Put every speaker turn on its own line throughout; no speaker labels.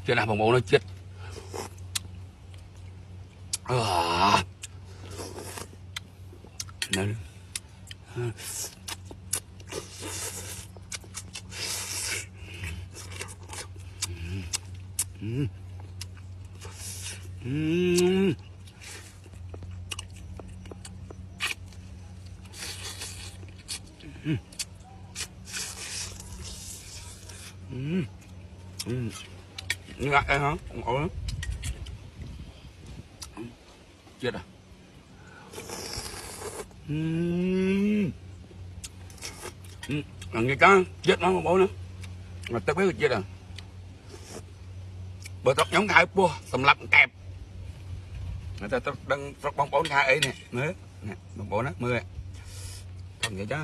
Chết nào bông nó chết. Này. Ngại hả? Ủa? Chết à? Nghe cá chết nó bố nữa. Mà tao biết chết à? Bữa tóc nhóm khai bua sầm lập kẹp. Người ta đang tóc bông bóng khai ấy nè, mới nè, bông bóng đó mưa. Còn vậy chứ.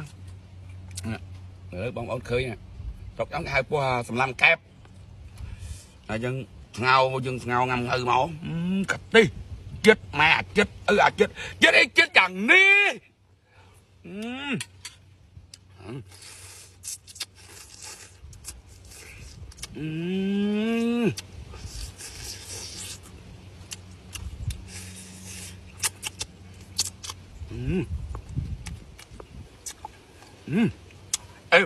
Nè, bông bóng khơi nè. Tóc nhóm khai bua sầm lập kẹp. Là dân ngao ngầm ngư máu. Cạch đi. Chết mẹ chết chết chết đi chết chẳng đi. Ê